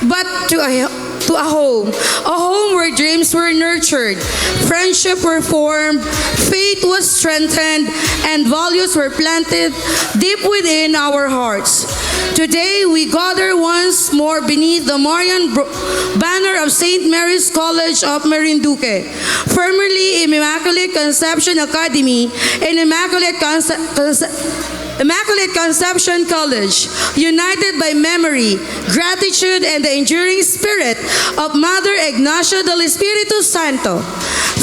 but to a home where dreams were nurtured, friendship were formed, faith was strengthened, and values were planted deep within our hearts. Today, we gather once more beneath the Marian banner of St. Mary's College of Marinduque, formerly Immaculate Conception Academy and Immaculate Conception College, united by memory, gratitude, and the enduring spirit of Mother Ignacia del Espiritu Santo.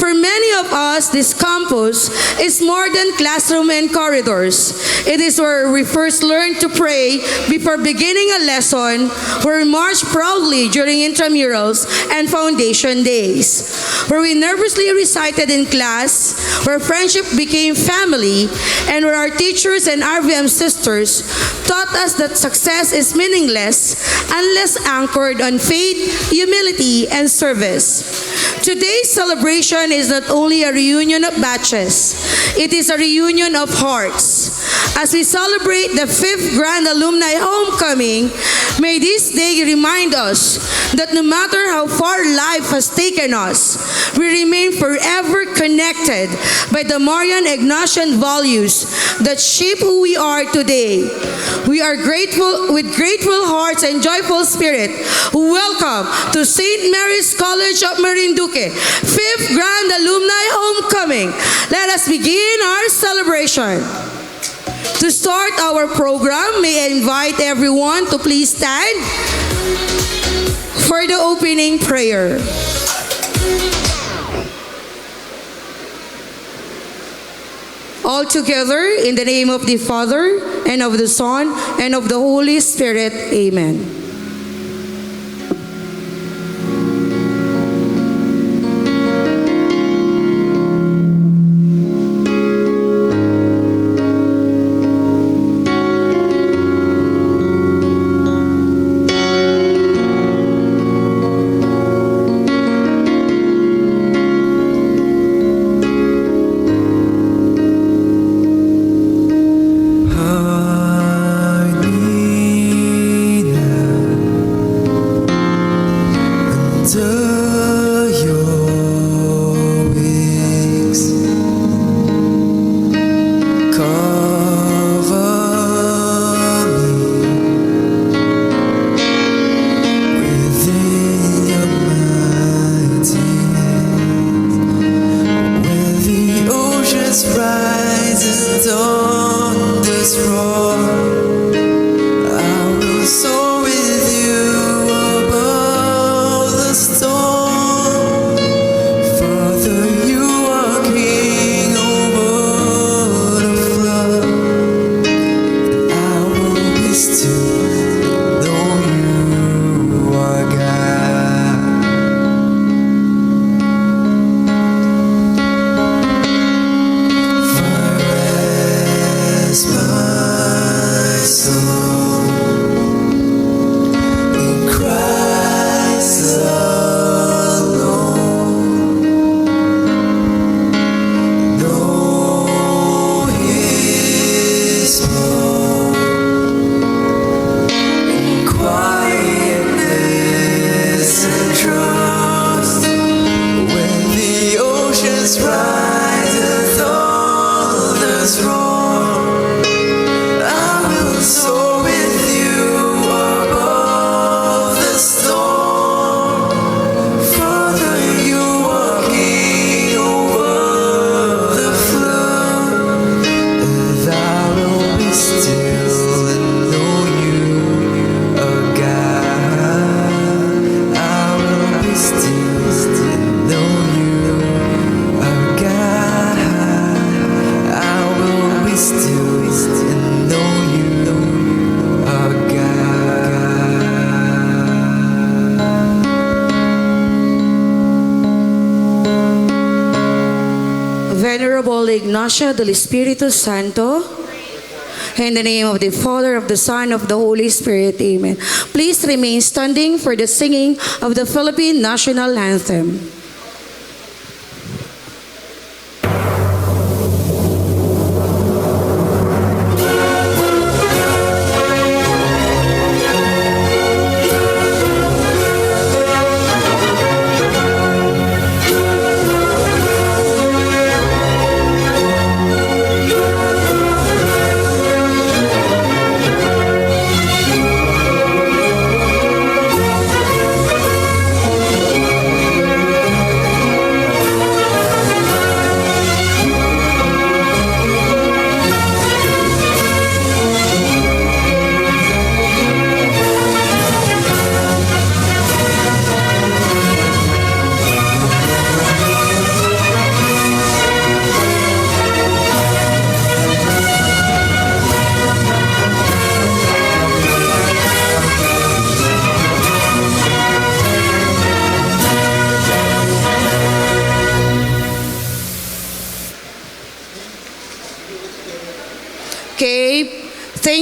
For many of us, this campus is more than classroom and corridors. It is where we first learn to pray before beginning a lesson, where we march proudly during intramurals and foundation days, where we nervously recited in class, where friendship became family, and where our teachers and RVM sisters taught us that success is meaningless unless anchored on faith, humility, and service. Today's celebration is not only a reunion of batches, it is a reunion of hearts. As we celebrate the 5th Grand Alumni Homecoming, may this day remind us that no matter how far life has taken us, we remain forever connected by the Marian Ignatian values that shape who we are today. We are grateful, with grateful hearts and joyful spirit, welcome to St. Mary's College of Marinduque, 5th Grand Alumni Homecoming. Let us begin our celebration. To start our program, may I invite everyone to please stand for the opening prayer. All together, in the name of the Father, and of the Son, and of the Holy Spirit. Amen. Venerable Ignacia del Espiritu Santo, in the name of the Father, of the Son, of the Holy Spirit, amen. Please remain standing for the singing of the Philippine National Anthem.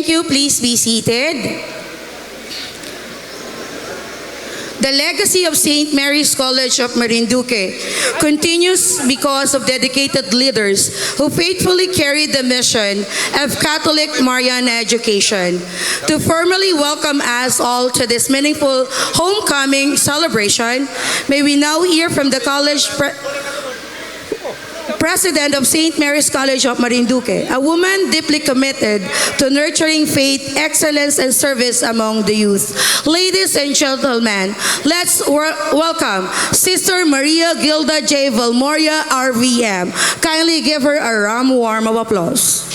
Thank you. Please be seated. The legacy of St. Mary's College of Marinduque continues because of dedicated leaders who faithfully carried the mission of Catholic Marian education. To formally welcome us all to this meaningful homecoming celebration, may we now hear from the college President of St. Mary's College of Marinduque, a woman deeply committed to nurturing faith, excellence, and service among the youth. Ladies and gentlemen, let's welcome Sister Maria Gilda J. Valmoria, RVM. Kindly give her a warm of applause.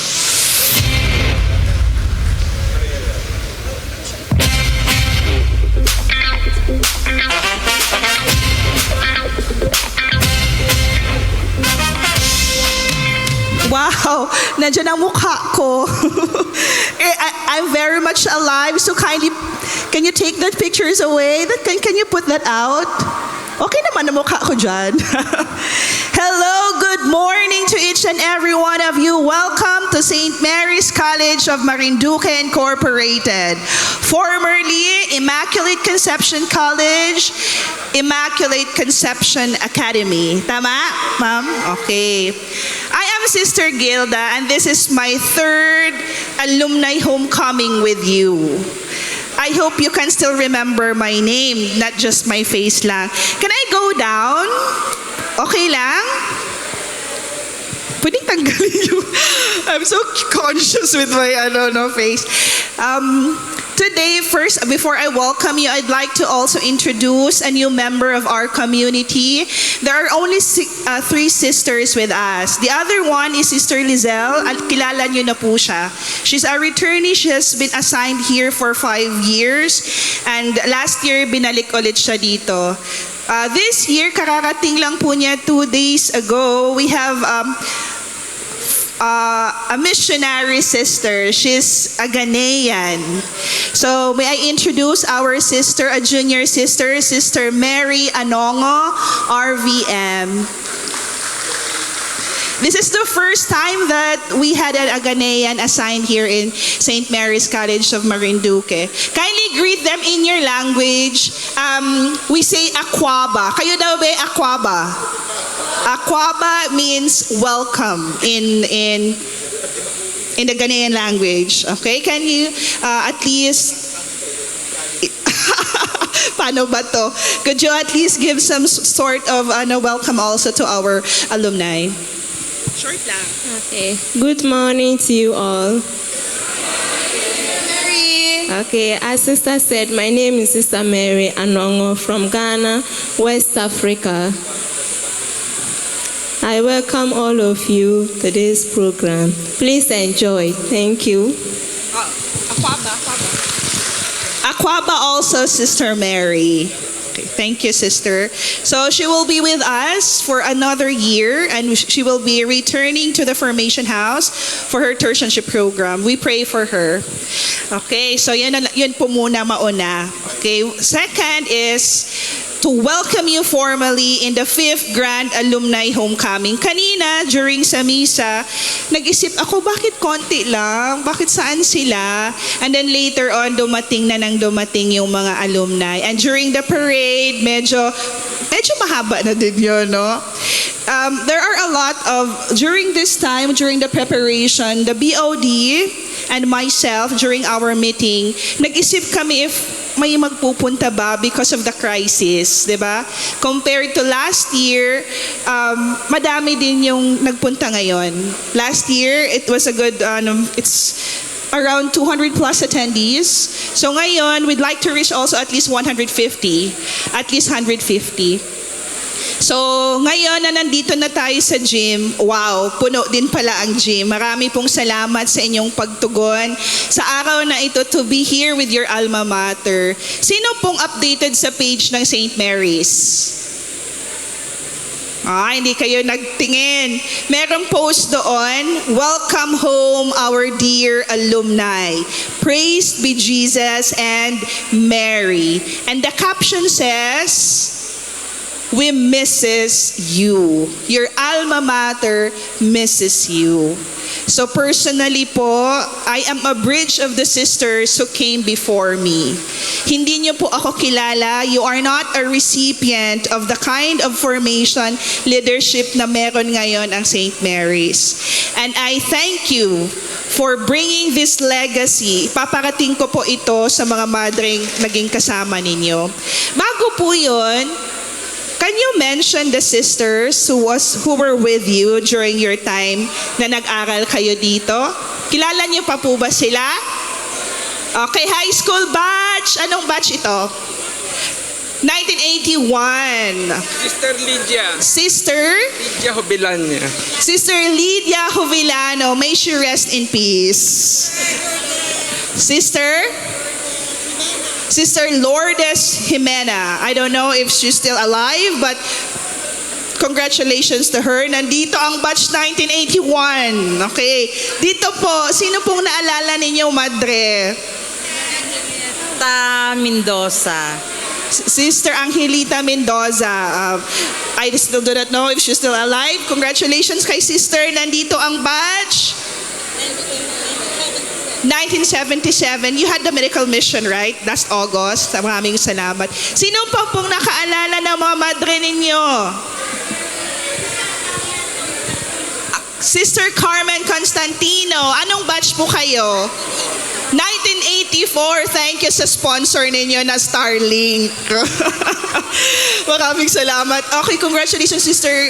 Wow, nandiyan ang mukha ko. I'm very much alive, so kindly, can you take the pictures away? Can you put that out? Okay naman ang mukha ko dyan. Hello, good morning to each and every one of you. Welcome to St. Mary's College of Marinduque Incorporated. Formerly Immaculate Conception College, Immaculate Conception Academy. Tama, ma'am? Okay. I am Sister Gilda, and this is my third alumni homecoming with you. I hope you can still remember my name, not just my face lang. Can I go down? Okay lang? Pwedeng tanggalin yung... I'm so conscious with my face. Today, first, before I welcome you, I'd like to also introduce a new member of our community. There are only three sisters with us. The other one is Sister Lizelle, at kilala niyo na po siya. She's a returnee. She has been assigned here for 5 years. And last year, binalik ulit siya dito. This year, kararating lang po niya 2 days ago. We have a missionary sister. She's a Ghanaian. So may I introduce our sister, a junior sister, Sister Mary Anongo, RVM. This is the first time that we had a Ghanaian assigned here in St. Mary's College of Marinduque. Kindly greet them in your language. We say Akwaba. Kayo daw ba Akwaba? Akwaba means welcome in the Ghanaian language. Okay, can you at least paano ba to? Could you at least give some sort of welcome also to our alumni? Short lang. Okay. Good morning to you all. Mary. Okay, as Sister said, my name is Sister Mary Anongo from Ghana, West Africa. I welcome all of you to this program. Please enjoy. Thank you. Akwaba also, Sister Mary. Okay, thank you, sister. So she will be with us for another year, and she will be returning to the Formation House for her tertianship program. We pray for her. Okay, so yun po muna mauna. Okay, second is to welcome you formally in the 5th Grand Alumni Homecoming. Kanina, during sa misa, nag-isip ako, bakit konti lang? Bakit saan sila? And then later on, dumating yung mga alumni. And during the parade, medyo mahaba na din yun, no? There are a lot of, during this time, during the preparation, the BOD and myself, during our meeting, nag-isip kami if may magpupunta ba because of the crisis, di ba? Compared to last year, madami din yung nagpunta ngayon. Last year, it was a good, it's around 200 plus attendees. So ngayon, we'd like to reach also at least 150. At least 150. So, ngayon na nandito na tayo sa gym, wow, puno din pala ang gym. Marami pong salamat sa inyong pagtugon sa araw na ito to be here with your alma mater. Sino pong updated sa page ng St. Mary's? Hindi kayo nagtingin. Merong post doon, welcome home our dear alumni. Praised be Jesus and Mary. And the caption says, we misses you. Your alma mater misses you. So personally po, I am a bridge of the sisters who came before me. Hindi niyo po ako kilala. You are not a recipient of the kind of formation, leadership na meron ngayon ang St. Mary's. And I thank you for bringing this legacy. Paparating ko po ito sa mga madreng naging kasama ninyo. Bago po yun, can you mention the sisters who were with you during your time na nag-aral kayo dito? Kilala niyo pa po ba sila? Okay, high school batch. Anong batch ito? 1981. Sister Lydia. Lydia Hobilano. Sister Lydia Hovilano. May she rest in peace. Sister Lourdes Jimena. I don't know if she's still alive, but congratulations to her. Nandito ang batch 1981. Okay. Dito po, sino pong naalala ninyo, Madre? Mendoza. Sister Angelita Mendoza. I still do not know if she's still alive. Congratulations kay Sister. Nandito ang batch 1977. You had the medical mission, right? Last August. Maraming salamat. Sino pa pong nakaalala ng mga madre ninyo? Sister Carmen Constantino. Anong batch po kayo? 1984. Thank you sa sponsor ninyo na Starlink. Maraming salamat. Okay, congratulations, Sister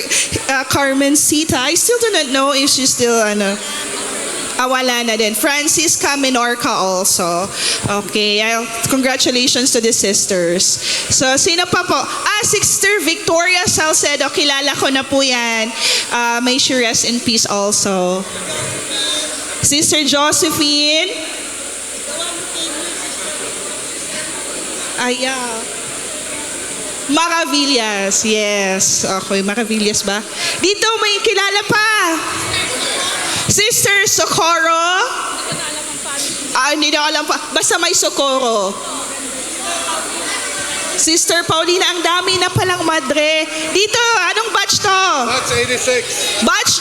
Carmen Sita. I still do not know if she's still, wala na din. Francisca Menorca also. Okay, congratulations to the sisters. So, sino pa po? Sister Victoria Salcedo. Kilala ko na po yan. May she rest in peace also. Sister Josephine. Maravillas. Yes. Okay, Maravillas ba? Dito may kilala pa. Sister Socorro. Hindi na alam pa. Basta may Socorro. Sister Paulina, ang dami na palang madre. Dito, anong batch to? Batch 86. Batch,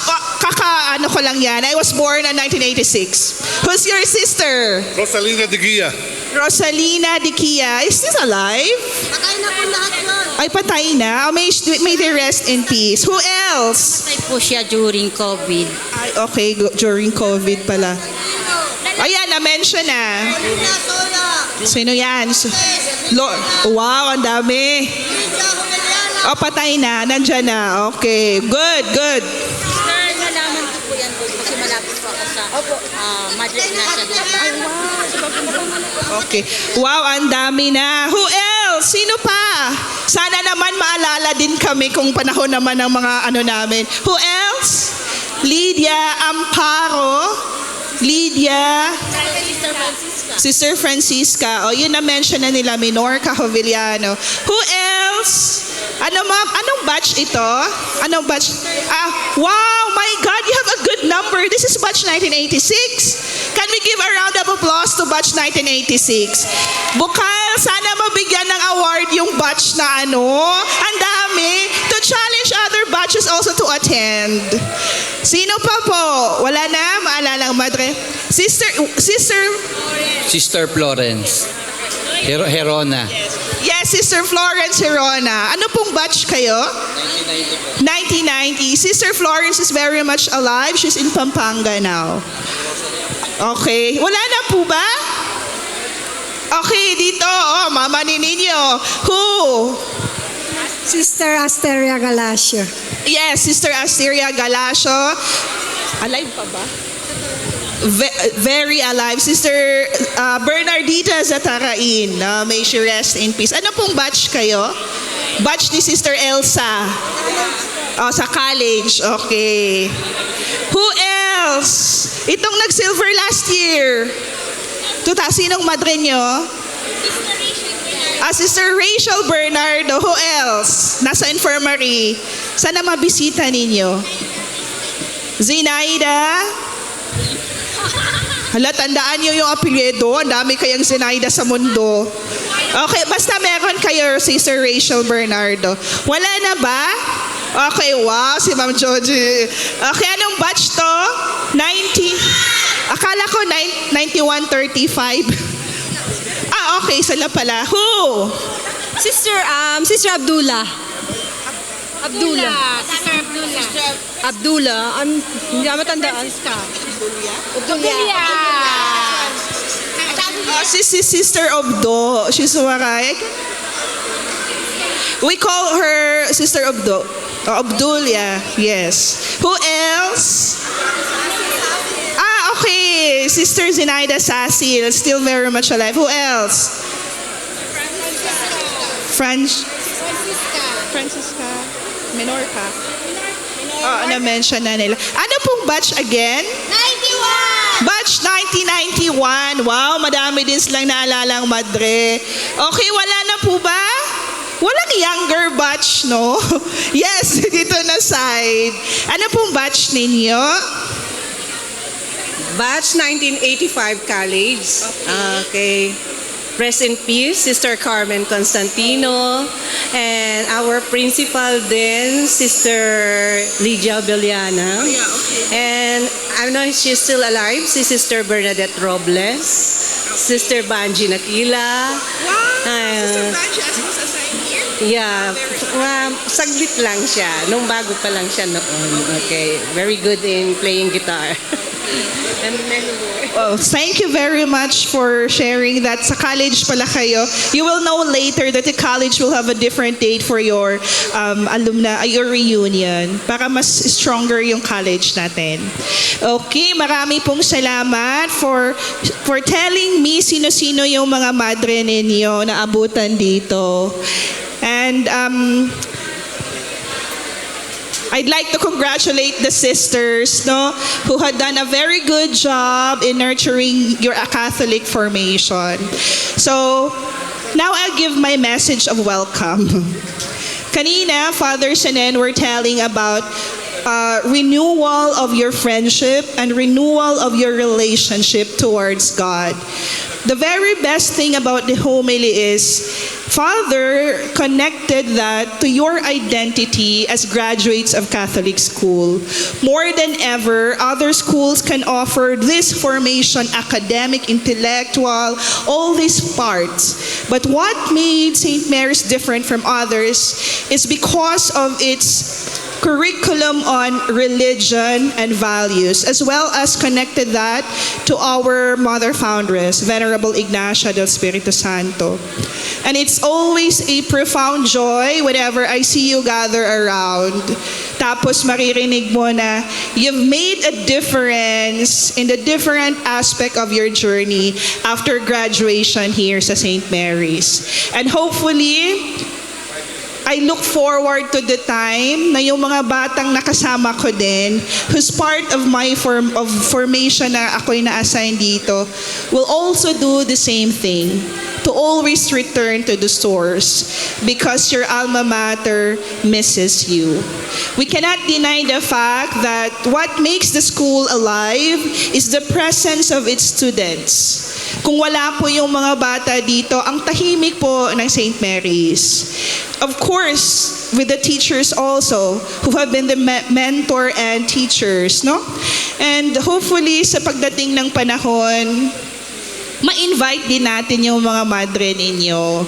ko lang yan. I was born in 1986. Who's your sister? Rosalina de Guia. Rosalina de Kia. Is this alive? Patay na po lahat yun. Ay, patay na. May they rest in peace. Who else? Patay po siya during COVID. Ay, okay. During COVID pala. Ayan, na-mention na. Lina Sola. Sino yan? Wow, ang dami. Lydia Hovilano. Patay na. Nandyan na. Okay. Good, good. Sir, nalaman ko po yan po kasi malapit po ako sa Madre Ignacia de Okay. Wow, ang dami na. Who else? Sino pa? Sana naman maalala din kami kung panahon naman ng mga namin. Who else? Lydia Amparo. Lydia. Sister Francisca. Yun na-mention na nila. Menorca Hoviliano. Who else? Anong batch ito? Anong batch? Wow, my God, you have a good number. This is batch 1986. Can we give a round of applause to batch 1986? Bukal, sana mabigyan ng award yung batch na ang dami. To challenge other batches also to attend. Sino pa po? Wala na? Maalala ang madre? Sister Florence. Herona. Yes, Sister Florence Herona. Ano pong batch kayo? 1990. Sister Florence is very much alive. She's in Pampanga now. Okay. Wala na po ba? Okay, dito. Mama ni ninyo. Who? Sister Asteria Galacio. Yes, Sister Asteria Galacio. Alive pa ba? Very alive. Sister Bernardita Zatarain. May she rest in peace. Ano pong batch kayo? Batch ni Sister Elsa. Sa college. Okay. Who else? Itong nag-silver last year. Sinong madre nyo? Sister Rachel Bernardo. Who else? Nasa infirmary. Sana mabisita ninyo. Zinaida. Hala, tandaan niyo yung apelyido. Ang dami kayang Zenaida sa mundo. Okay, basta meron kayo, Sister Rachel Bernardo. Wala na ba? Okay, wow, si Ma'am Joji. Okay, anong batch to? 90. Akala ko 9135. Okay, sila pala. Who? Sister Abdullah. Abdullah. Sister Abdullah. Abdullah. Hindi ako matandaan. Abdullah. Si Sister Obdo. She's Waray. We call her Sister Obdo. Abdullah, yes. Who else? Okay. Sister Zenaida Sasil, still very much alive. Who else? Francisca. Menorca. Na-mention na nila. Ano pong batch again? 91! Batch 1991. Wow, madami din silang naalalang madre. Okay, wala na po ba? Walang younger batch, no? Yes, dito na side. Ano pong batch ninyo? Batch 1985 College. Okay. Rest in peace, Sister Carmen Constantino. And our principal then, Sister Lydia Beliana. And I know she's still alive, si Sister Bernadette Robles. Sister Banji Nakila. Sister Banji as was assigned here? Yeah, saglit lang siya. Nung bago pa lang siya noon. Okay, very good in playing guitar. And many more. Oh, thank you very much for sharing that. Sa college pala kayo. You will know later that the college will have a different date for your your reunion. Para mas stronger yung college natin. Okay, marami pong salamat for telling me sino-sino yung mga madre ninyo na abutan dito. And I'd like to congratulate the sisters, no, who had done a very good job in nurturing your Catholic formation. So, now I'll give my message of welcome. Kanina, Father Sanen were telling about renewal of your friendship and renewal of your relationship towards God. The very best thing about the homily is Father connected that to your identity as graduates of Catholic school. More than ever, other schools can offer this formation, academic, intellectual, all these parts. But what made St. Mary's different from others is because of its curriculum on religion and values, as well as connected that to our mother foundress, Venerable Ignacia del Espiritu Santo. And it's always a profound joy whenever I see you gather around. Tapos maririnig mo na you've made a difference in the different aspect of your journey after graduation here sa St. Mary's. And hopefully, I look forward to the time na yung mga batang nakasama ko din, who's part of my formation na ako'y na-assign dito, will also do the same thing, to always return to the source because your alma mater misses you. We cannot deny the fact that what makes the school alive is the presence of its students. Kung wala po yung mga bata dito, ang tahimik po ng St. Mary's. Of course, with the teachers also, who have been the mentor and teachers, no? And hopefully, sa pagdating ng panahon, ma-invite din natin yung mga madre ninyo.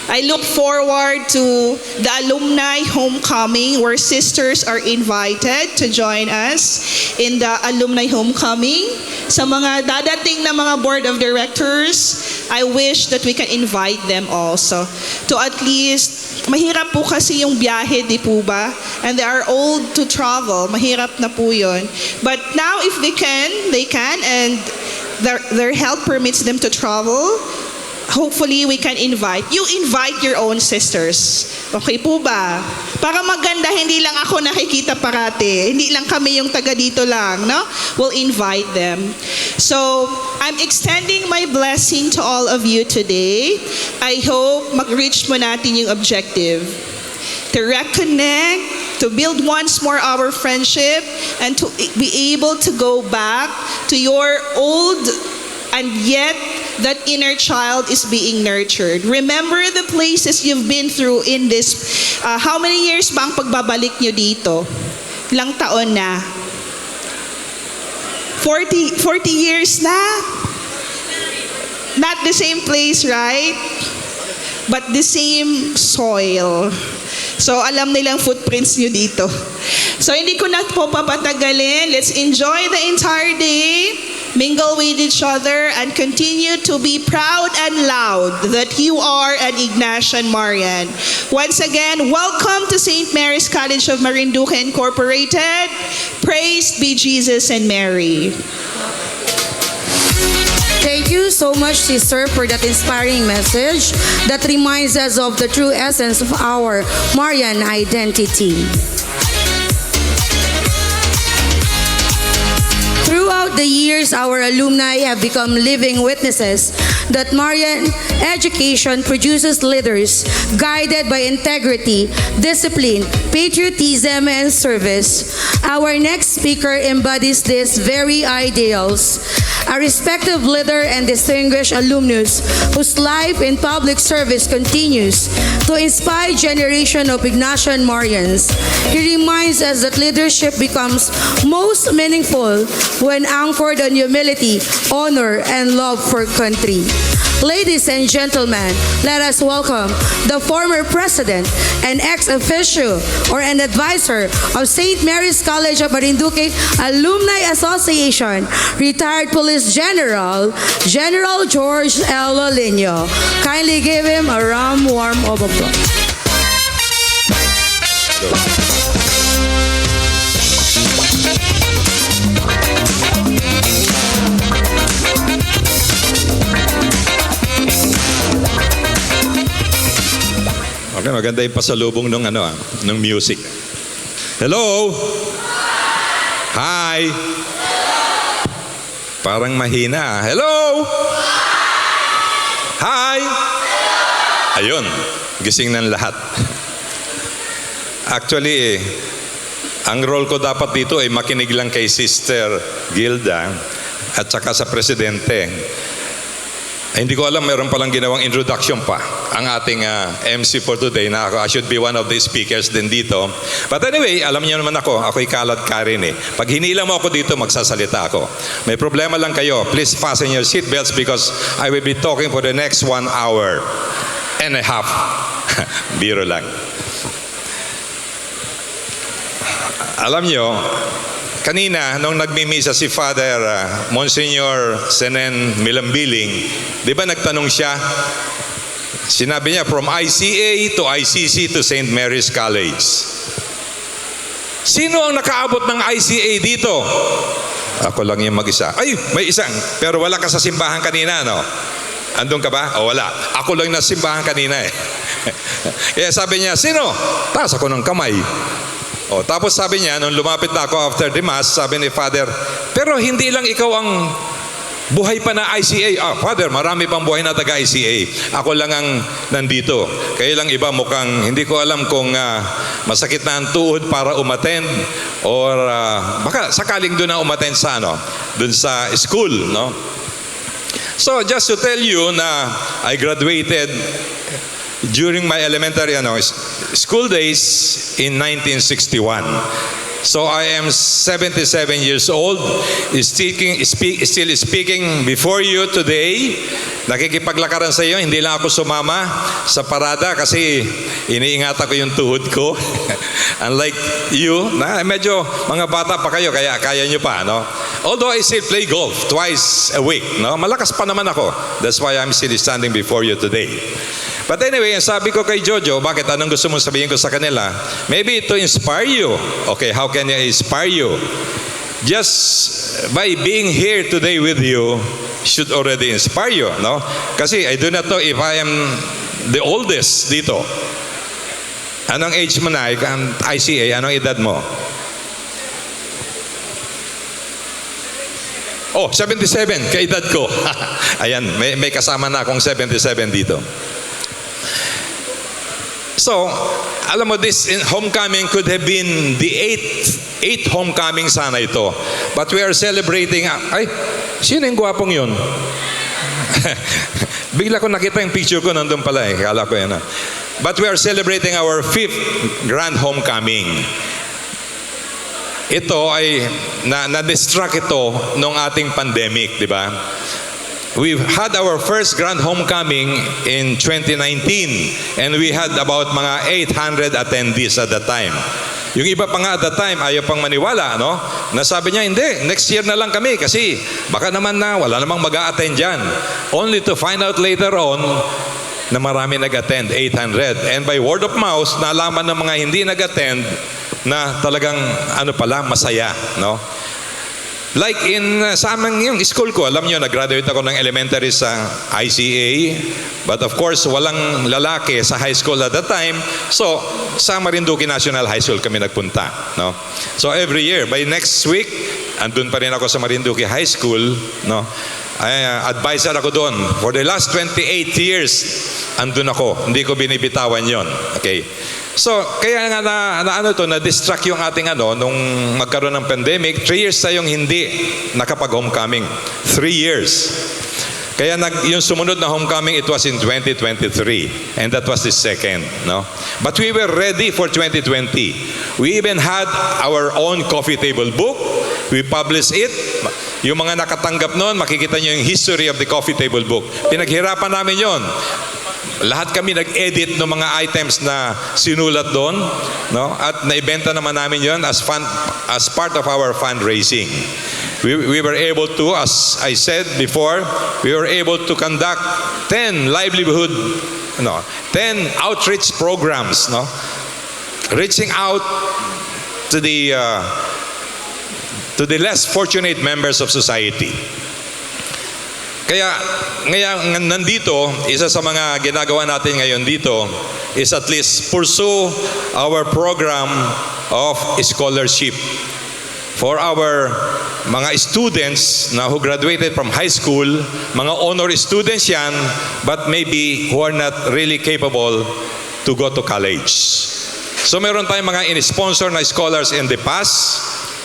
I look forward to the alumni homecoming where sisters are invited to join us in the alumni homecoming. Sa mga dadating na mga board of directors, I wish that we can invite them also to at least, mahirap po kasi yung biyahe, di po ba? And they are old to travel. Mahirap na po yun. But now if they can, and their health permits them to travel, hopefully we can invite your own sisters. Okay po ba? Para maganda, hindi lang ako nakikita parate. Hindi lang kami yung taga dito lang, no? We'll invite them. So, I'm extending my blessing to all of you today. I hope mag-reach mo natin yung objective. To reconnect, to to build once more our friendship, and to be able to go back to your old, and yet that inner child is being nurtured. Remember the places you've been through in this. How many years ba ang pagbabalik nyo dito? Ilang taon na? 40 years na? Not the same place, right? But the same soil. So alam nilang footprints nyo dito. So hindi ko na po papatagalin. Let's enjoy the entire day, mingle with each other, and continue to be proud and loud that you are an Ignatian Marian. Once again, welcome to St. Mary's College of Marinduque Incorporated. Praised be Jesus and Mary. Thank you so much, Sister, for that inspiring message that reminds us of the true essence of our Marian identity. Throughout the years, our alumni have become living witnesses that Marian education produces leaders guided by integrity, discipline, patriotism, and service. Our next speaker embodies these very ideals. A respected leader and distinguished alumnus whose life in public service continues to inspire generation of Ignatian Marians. He reminds us that leadership becomes most meaningful when anchored on humility, honor, and love for country. Ladies and gentlemen, let us welcome the former president and ex-officio or an advisor of St. Mary's College of Marinduque Alumni Association, retired Police General, General George L. Lolino. Kindly give him a warm of applause. Okay, maganda yung pasalubong ng music. Hello? Hi? Parang mahina. Hello? Hi? Ayun, gising ng lahat. Actually, ang role ko dapat dito ay makinig lang kay Sister Gilda at saka sa Presidente. Hindi ko alam, meron palang ginawang introduction pa ang ating MC for today na I should be one of the speakers din dito. But anyway, alam niyo naman ako'y kalad Karin eh. Pag hinila mo ako dito, magsasalita ako. May problema lang kayo, please fasten your seatbelts because I will be talking for the next 1 hour and a half. Biro lang. Alam niyo, kanina, nung nagmimisa si Father Monsignor Senen Milambiling, di ba nagtanong siya? Sinabi niya, from ICA to ICC to St. Mary's College. Sino ang nakaabot ng ICA dito? Ako lang yung mag-isa. Ay, may isang. Pero wala ka sa simbahan kanina, no? Andun ka ba? O wala. Ako lang na simbahan kanina eh. Kaya sabi niya, sino? Taas ako ng kamay. O, tapos sabi niya, nung lumapit na ako after the Mass, sabi ni Father, pero hindi lang ikaw ang buhay pa na ICA. Father, marami pang buhay na taga-ICA. Ako lang ang nandito. Kaya lang iba mukhang, hindi ko alam kung masakit na ang tuhod para umattend or baka sakaling doon na umattend sa, doon sa school, no? So, just to tell you na I graduated during my elementary school days in 1961. So I am 77 years old, still speaking before you today. Nakikipaglakaran sa iyo, hindi lang ako sumama sa parada kasi iniingatan ko yung tuhod ko. Unlike you, medyo mga bata pa kayo, kaya kaya nyo pa, no? Although I still play golf twice a week, no? Malakas pa naman ako. That's why I'm still standing before you today. But anyway, sabi ko kay Jojo, bakit anong gusto mong sabihin ko sa kanila? Maybe to inspire you. Okay, how can I inspire you? Just by being here today with you should already inspire you, no? Kasi I do not know if I am the oldest dito. Anong age mo na? ICA, anong edad mo? Oh, 77, kaedad ko. Ayan, may kasama na akong 77 dito. So, alam mo, this homecoming could have been the eighth homecoming sana ito. But we are celebrating, ay, sino yung gwapong yun? Bigla ko nakita yung picture ko, nandun pala eh. Kala ko yan. But we are celebrating our 5th grand homecoming. Ito ay, na-distract ito nung ating pandemic, di ba? We've had our first grand homecoming in 2019 and we had about mga 800 attendees at that time. Yung iba pa nga at that time, ayaw pang maniwala, no? Nasabi niya, hindi, next year na lang kami kasi baka naman na wala namang mag-a-attend dyan. Only to find out later on na marami nag-attend, 800. And by word of mouth, nalaman ng mga hindi nag-attend na talagang ano pala, masaya, no? Like sa aming yung school ko, alam nyo, nag-graduate ako ng elementary sa ICA. But of course, walang lalaki sa high school at that time. So, sa Marinduque National High School kami nagpunta. No? So, every year, by next week, andun pa rin ako sa Marinduque High School. No? Advisor ako doon. For the last 28 years, andun ako. Hindi ko binibitawan yon. Okay. So, kaya nga na-distract yung ating nung magkaroon ng pandemic, 3 years tayong hindi nakapag-homecoming. 3 years. Kaya yung sumunod na homecoming, it was in 2023. And that was the second. No? But we were ready for 2020. We even had our own coffee table book. We published it. Yung mga nakatanggap noon, makikita nyo yung history of the coffee table book. Pinaghirapan namin yon. Lahat kami nag-edit ng mga items na sinulat doon, no? At naibenta naman namin yon as part of our fundraising. We were able to, as I said before, we were able to conduct 10 outreach programs, no? Reaching out to the less fortunate members of society. Kaya ngayon nandito, isa sa mga ginagawa natin ngayon dito is at least pursue our program of scholarship for our mga students na who graduated from high school, mga honor students yan, but maybe who are not really capable to go to college. So meron tayong mga in-sponsor na scholars in the past.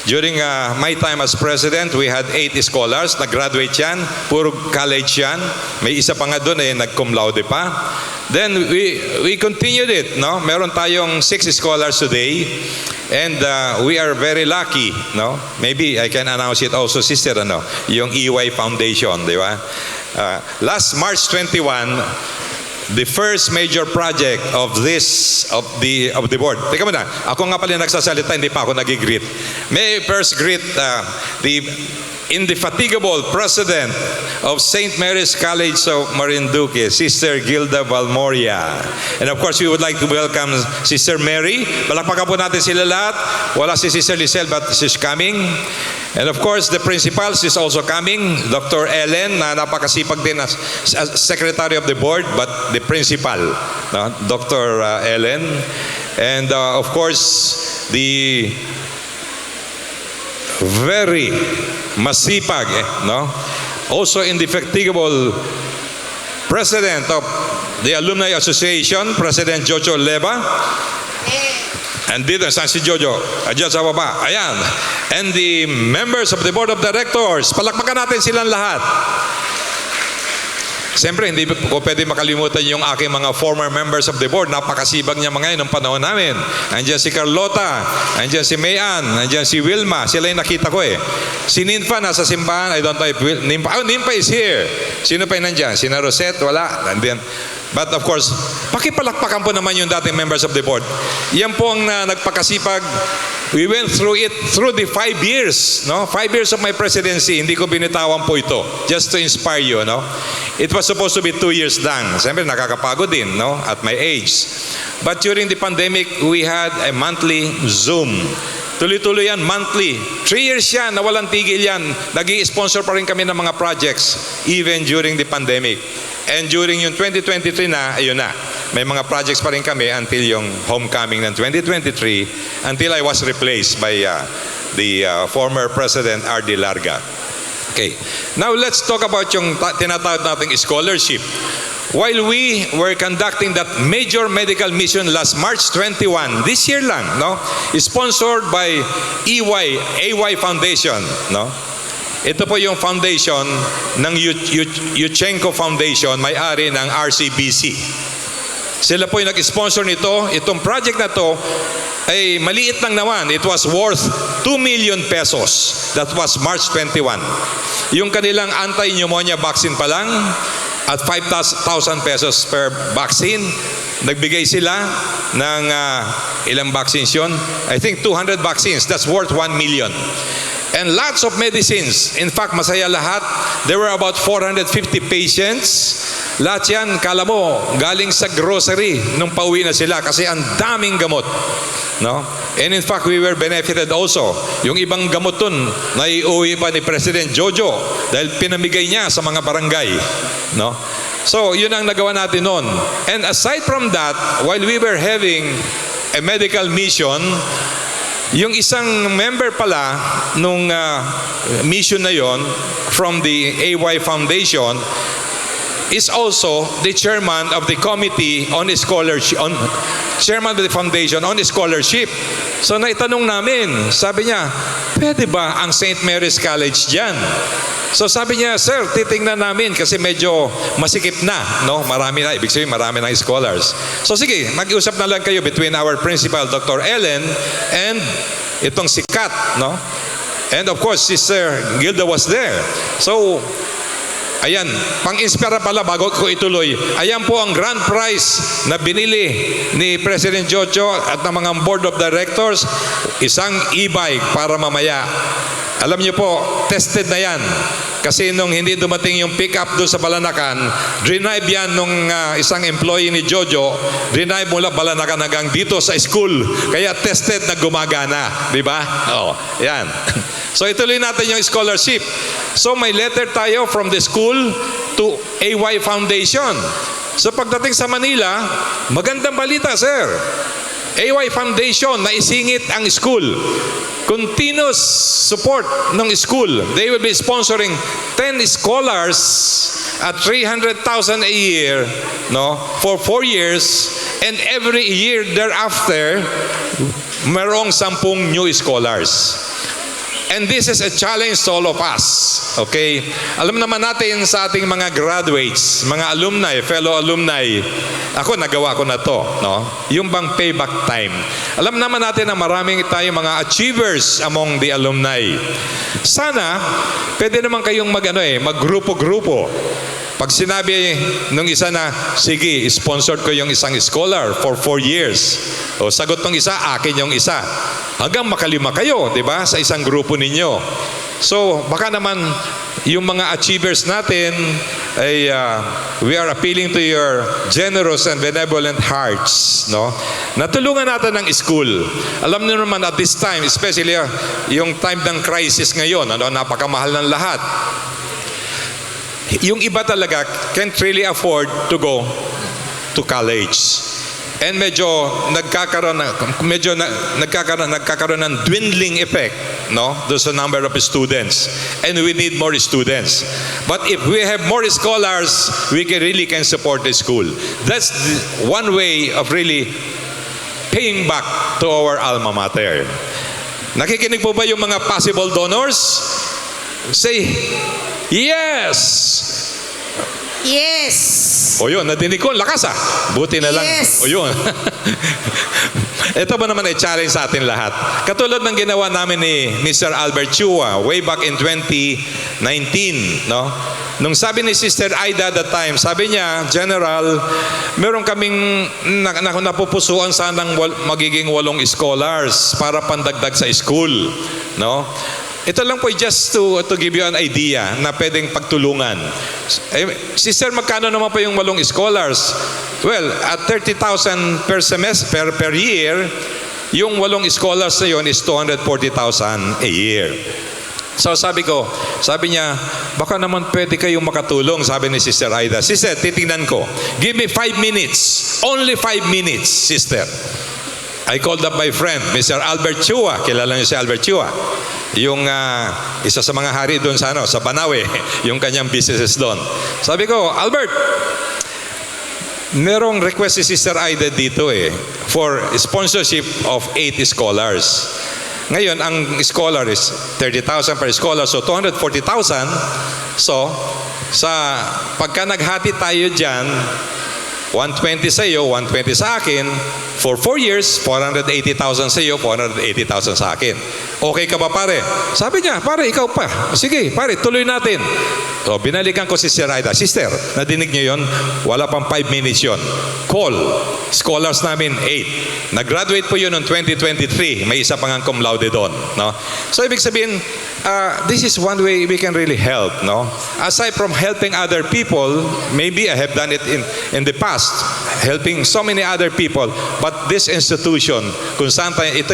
During my time as president, we had 8 scholars. Nag-graduate yan. Puro college yan. May isa pa nga doon nag-cum laude pa. Then we continued it. No? Meron tayong 6 scholars today. And we are very lucky. No? Maybe I can announce it also, sister, yung EY Foundation. Di ba? Last March 21, the first major project of the board. Teka muna, ako nga pala nagsasalita, hindi pa ako nag-greet. May I first greet the indefatigable president of St. Mary's College of Marinduque, Sister Gilda Valmoria. And of course, we would like to welcome Sister Mary. Palakpakan po natin sila lahat. Wala si Sister Lisel, but she's coming. And of course, the principal is also coming, Dr. Ellen, na napakasipag din as secretary of the board, but the principal, Dr. Ellen. And of course, the very masipag, also indefatigable president of the Alumni Association, President Jojo Leva. And dito, saan si Jojo? Diyan sa baba. Ayan. And the members of the board of directors. Palakpakan natin silang lahat. Siyempre, hindi ko pwede makalimutan yung aking mga former members of the board. Napakasibag niya mga yun ng panahon namin. Andiyan si Carlota, andiyan si Mayan, andiyan si Wilma. Sila yung nakita ko eh. Si Ninfa nasa simbahan. I don't know if Ninfa. Oh, Ninfa is here. Sino pa yung nandiyan? Sina Rosette? Wala. Nandiyan. But of course, pakipalakpakan po naman yung dating members of the board. Yan po ang nagpakasipag. We went through it through the 5 years. 5 years of my presidency. Hindi ko binitawan po ito. Just to inspire you. It was supposed to be 2 years lang. Siyempre, nakakapagod din at my age. But during the pandemic, we had a monthly Zoom. Tuloy-tuloy yan, monthly. 3 years yan, nawalang tigil yan. Nag-i-sponsor pa rin kami ng mga projects even during the pandemic. And during yung 2023 na, ayun na. May mga projects pa rin kami until yung homecoming ng 2023 until I was replaced by the former President R.D. Larga. Okay. Now let's talk about yung tinatawag nating scholarship. while we were conducting that major medical mission last March 21, this year lang, no? Sponsored by AY Foundation, no? Ito po yung foundation ng Yuchenko Foundation, may-ari ng RCBC. Sila po yung nag-sponsor nito. Itong project na to ay maliit lang naman. It was worth 2 million pesos. That was March 21. Yung kanilang anti-pneumonia vaccine pa lang, at 5,000 pesos per vaccine, nagbigay sila ng ilang vaccines yun? I think 200 vaccines. That's worth 1 million. And lots of medicines. In fact, masaya lahat. There were about 450 patients. Lahat yan, kala mo, galing sa grocery nung pauwi na sila kasi ang daming gamot. No? And in fact, we were benefited also. Yung ibang gamot dun, naiuwi pa ni President Jojo dahil pinamigay niya sa mga barangay. No? So, yun ang nagawa natin noon. And aside from that, while we were having a medical mission, yung isang member pala nung mission na yon from the AY Foundation is also the chairman of the committee on scholarship, chairman of the foundation on scholarship. So naitanong namin, sabi niya, pwede ba ang St. Mary's College dyan? So sabi niya, sir, titingnan namin kasi medyo masikip na, no? Marami na, ibig sabihin marami na scholars. So sige, mag-iusap na lang kayo between our principal, Dr. Ellen, and itong si Kat, no? And of course, Sister Gilda was there. So, ayan, pang-inspira pala bago ko ituloy. Ayan po ang grand prize na binili ni President Jojo at ng mga board of directors, isang e-bike para mamaya. Alam niyo po, tested na yan. Kasi nung hindi dumating yung pick-up doon sa Balanacan, drive yan nung isang employee ni Jojo, drive mula Balanacan hanggang dito sa school. Kaya tested na gumagana. Di ba? Oo, yan. So ituloy natin yung scholarship. So may letter tayo from the school to AY Foundation. So pagdating sa Manila, magandang balita, sir. AY Foundation, naisingit ang school. Continuous support ng school. They will be sponsoring 10 scholars at 300,000 a year, no, for 4 years, and every year thereafter, merong 10 new scholars. And this is a challenge to all of us. Okay? Alam naman natin sa ating mga graduates, mga alumni, fellow alumni, ako nagawa ko na to, no? Yung bang payback time. Alam naman natin na maraming tayong mga achievers among the alumni. Sana, pwede naman kayong maggrupo-grupo. Pag sinabi nung isa na, sige, sponsored ko yung isang scholar for 4 years. O sagot ng isa, akin yung isa. Hanggang makalima kayo, di ba, sa isang grupo ninyo. So, baka naman yung mga achievers natin ay we are appealing to your generous and benevolent hearts, no? Natulungan natin ng school. Alam niyo naman at this time, especially yung time ng crisis ngayon, ano, napakamahal ng lahat. Yung iba talaga can't really afford to go to college. And medyo nagkakaroon ng dwindling effect, no? There's a number of students, and we need more students. But if we have more scholars, we can support the school. That's one way of really paying back to our alma mater. Nakikinig po ba yung mga possible donors? Say, yes! Yes! O yun, nadinig ko, lakas ah. Buti na lang. Yes. O yun. Ito ba naman ay challenge sa atin lahat? Katulad ng ginawa namin ni Mr. Albert Chua way back in 2019, no? Nung sabi ni Sister Aida that time, sabi niya, General, meron kaming napupusuan sanang magiging 8 scholars para pandagdag sa school, no? Ito lang po just to give you an idea na pwedeng pagtulungan. Sister, magkano naman po yung 8 scholars? Well, at 30,000 per semester, per year, yung 8 scholars na yun is 240,000 a year. So sabi niya, baka naman pwede kayong makatulong, sabi ni Sister Aida. Sister, titingnan ko. Give me 5 minutes. Only 5 minutes, sister. I called up my friend, Mr. Albert Chua. Kilala niyo si Albert Chua. Yung isa sa mga hari doon sa Banawe, yung kanyang businesses doon. Sabi ko, Albert, merong request si Sister Aida dito for sponsorship of 8 scholars. Ngayon, ang scholar is 30,000 per scholar, so 240,000. So, pagka naghati tayo dyan, 120 sa iyo, 120 sa akin, for 4 years, 480,000 sa iyo, 480,000 sa akin. Okay ka ba, pare? Sabi niya, pare, ikaw pa. Sige, pare, tuloy natin. So, binalikan ko si Sister Aida. Sister, nadinig niyo yon? Wala pang 5 minutes yon. Call. Scholars namin, 8. Nag-graduate po yun noong 2023. May isa pang cum laude doon. No? So, ibig sabihin, this is one way we can really help. No? Aside from helping other people, maybe I have done it in the past, helping so many other people, but this institution, kung saan tayo, ito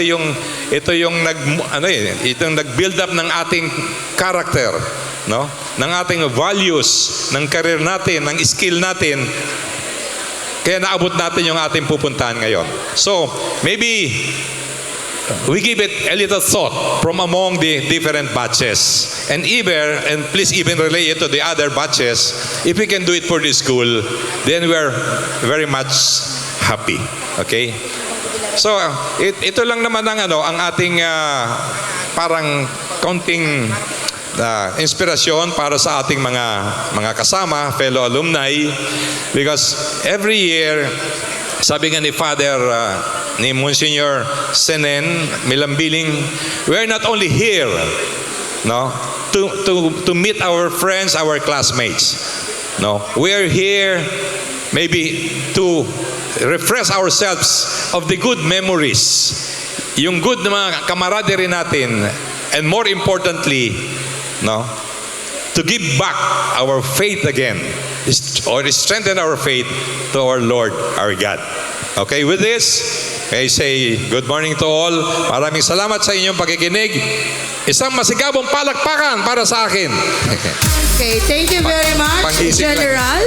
yung nag-build up ng ating character, no? Ng ating values, ng career natin, ng skill natin, kaya naabot natin yung ating pupuntahan ngayon. So, maybe we give it a little thought from among the different batches. And please even relay it to the other batches. If we can do it for the school, then we are very much happy. Okay? So, ito lang naman ang ating parang kaunting inspirasyon para sa ating mga kasama, fellow alumni, because every year, sabi nga ni Father, ni Monsignor Senen Milambiling, we are not only here, no, to meet our friends, our classmates. No, we are here maybe to refresh ourselves of the good memories, yung good na mga camaraderie natin, and more importantly, no, to give back our faith again, or strengthen our faith to our Lord, our God. Okay, with this, I say good morning to all. Maraming salamat sa inyong pakikinig. Isang masigabong palakpakan para sa akin. Okay, thank you very much, Panggising lang. General,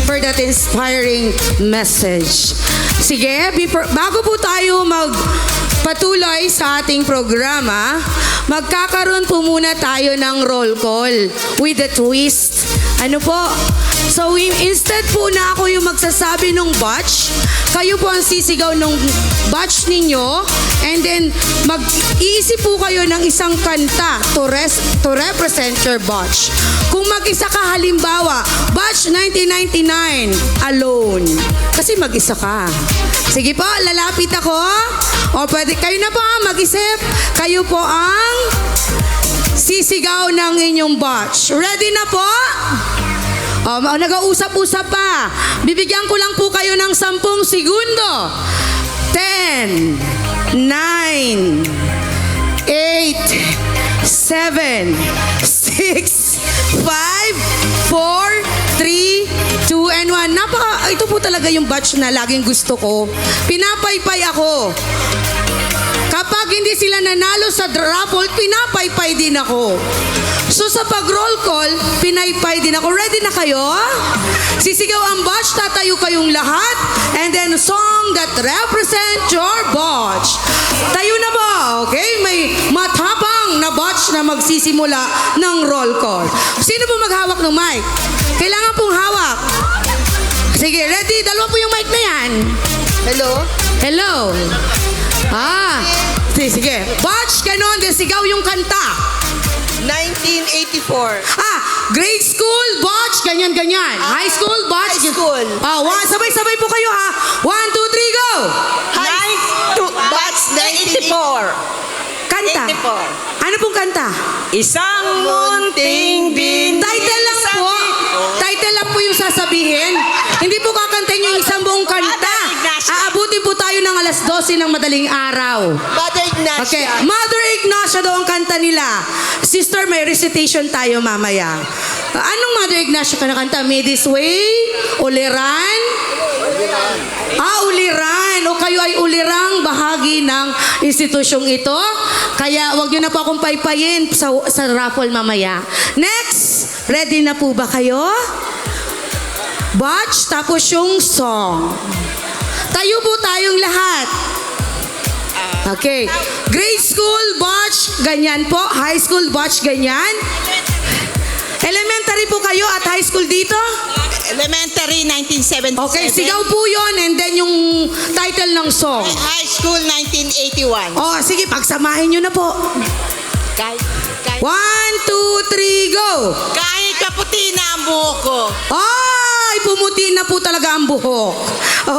for that inspiring message. Sige, bago po tayo magpatuloy sa ating programa, magkakaroon po muna tayo ng roll call with a twist. Ano po? So, instead po na ako yung magsasabi ng batch, kayo po ang sisigaw ng batch ninyo, and then mag-iisip po kayo ng isang kanta to represent your batch. Kung mag-isa ka, halimbawa, batch 1999, Alone. Kasi mag-isa ka. Sige po, lalapit ako. O pwede, kayo na po mag-isip. Kayo po ang sisigaw ng inyong batch. Ready na po? Nag-uusap-usap pa. Bibigyan ko lang po kayo ng 10 segundo. 10, 9, 8, 7, 6, 5, 4, 3, 2, and 1. Ito po talaga yung batch na laging gusto ko. Pinapaypay ako. Kapag hindi sila nanalo sa raffle, pinapaypay din ako. So sa pag-roll call, pinaypay din ako. Ready na kayo? Sisigaw ang batch, tatayo kayong lahat, and then song that represent your batch. Tayo na ba? Okay? May matapang na batch na magsisimula ng roll call. Sino po maghawak ng mic? Kailangan pong hawak. Sige, ready? Dalawa po yung mic na yan. Hello? Hello? Sige. Batch, ganon. Then sigaw yung kanta. 1984. Grade school, batch, ganyan-ganyan. High school, batch. High school. Sabay-sabay po kayo ha. 1, 2, 3, go! Batch 94. Kanta. 84. Ano pong kanta? Isang munting din. Title lang po. Title lang po yung sasabihin. Hindi po kakantahin yung isang buong kanta. Aabutin po tayo ng alas 12 ng madaling araw. Mother Ignacia. Okay, Mother Ignacia daw ang kanta nila. Sister, may recitation tayo mamaya. Anong Mother Ignacia ka na kanta? May This Way? Uliran? Uliran. O kayo ay ulirang bahagi ng institusyong ito. Kaya wag nyo na po akong paypayin sa raffle mamaya. Next, ready na po ba kayo? Batch, tapos yung song. Tayo po tayong lahat. Okay. Grade school batch, ganyan po. High school batch, ganyan. Elementary po kayo at high school dito? Elementary, 1977. Okay, sigaw po yon and then yung title ng song. High school, 1981. Oh, sige, pagsamahin nyo na po. Kahit 1, 2, 3, go! kahit kaputi na ang buhok ko. Ay, pumuti na po talaga ang buhok.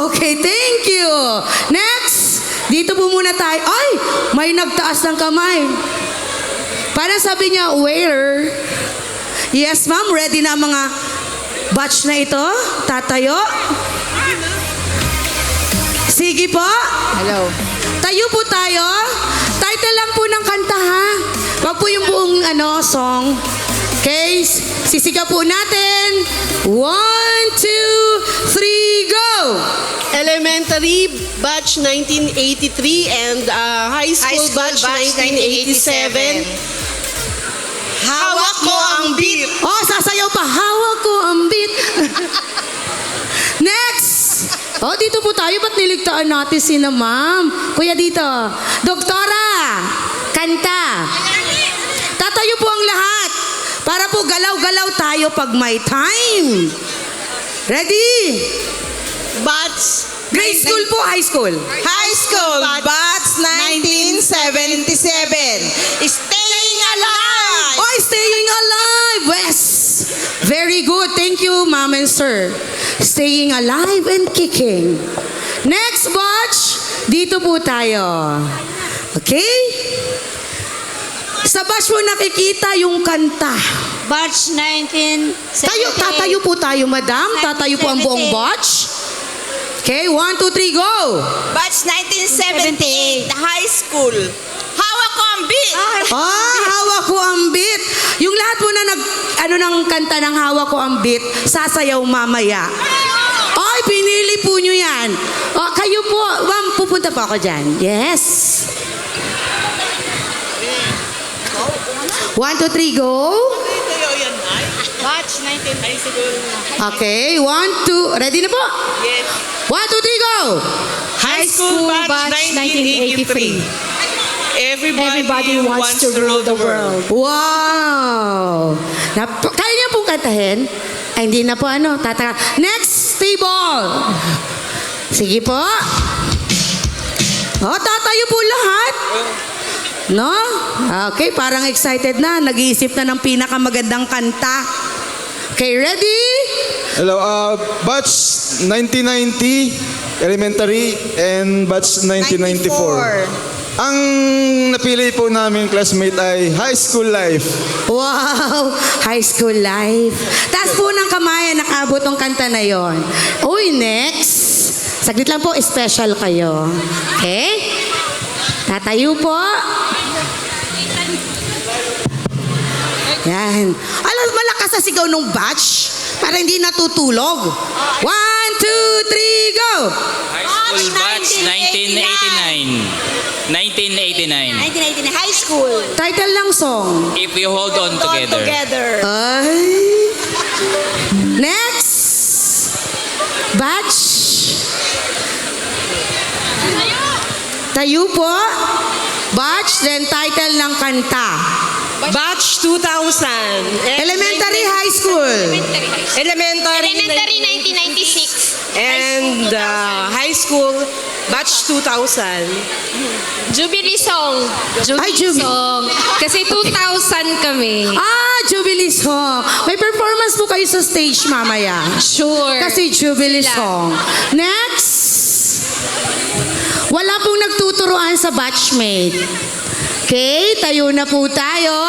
Okay, thank you. Next, dito po muna tayo. Ay, may nagtaas ng kamay. Para sabi niya, where? Yes, ma'am, ready na ang mga batch na ito? Tatayo? Sige po. Hello. Tayo po tayo. Title lang po ng kanta, ha? Wag po yung buong song. Okay, sisigaw po natin. 1, 2, 3, go! Elementary, batch 1983 and high school, batch 1987. Hawak ko ang beat. Oh, sasayaw pa. Hawak ko ang beat. Next! Oh, dito po tayo. Ba't niligtaan natin si na ma'am? Kuya dito. Doktora! Kanta! Tatayo po ang lahat. Para po galaw-galaw tayo pag may time. Ready? Batch. Grade school po, high school. High school, batch 1977. Staying alive. Oh, staying alive. Yes. Very good. Thank you, ma'am and sir. Staying alive and kicking. Next batch, dito po tayo. Okay? Sa batch mo nakikita yung kanta. Batch 1978. Tatayo po tayo, madam. Tatayo po ang buong batch. Okay, 1, 2, 3, go! Batch 1978. High school. Hawak ko ang beat. Hawak ko ang beat. Yung lahat po na ng kanta ng hawak ko ang beat, sasayaw mamaya. Ay, pinili po nyo yan. Oh, kayo po, ma'am, pupunta po ako dyan. Yes. 1, 2, 3, go. Batch 19 high school. Okay, 1, 2, ready na po? Yes. 1, 2, 3, go. High school, batch 1983. Everybody wants to rule the world. Wow! Kaya niya pong kantahin? Ay, hindi na po Next, table. Sige po. Oh, tatayo po lahat. No? Okay, parang excited na. Nag-iisip na ng pinakamagandang kanta. Okay, ready? Hello, batch 1990, elementary, and batch 1994. Ang napili po namin classmate ay high school life. Wow! High school life. Taas po ng kamay, nakaabot ang kanta na yon. Uy, next. Saglit lang po, special kayo. Okay? Tatayo po. Yan. Alam, malakas sa sigaw ng batch para hindi natutulog. 1, 2, 3, go! High school batch 1989. 1989. 1989 high school. Title ng song. If we hold on together. Ay. Next. Batch. Tayo po. Batch, then title ng kanta. Batch 2000. Elementary, high school. Elementary 1996. and high school, batch 2000. Jubilee song. Ay, Jubilee. Song. Kasi 2000 kami. Jubilee song. May performance po kayo sa stage mamaya. Sure. Kasi Jubilee Sila. song. Next. Wala pong nagtuturoan sa batchmate. Okay, tayo na po tayo.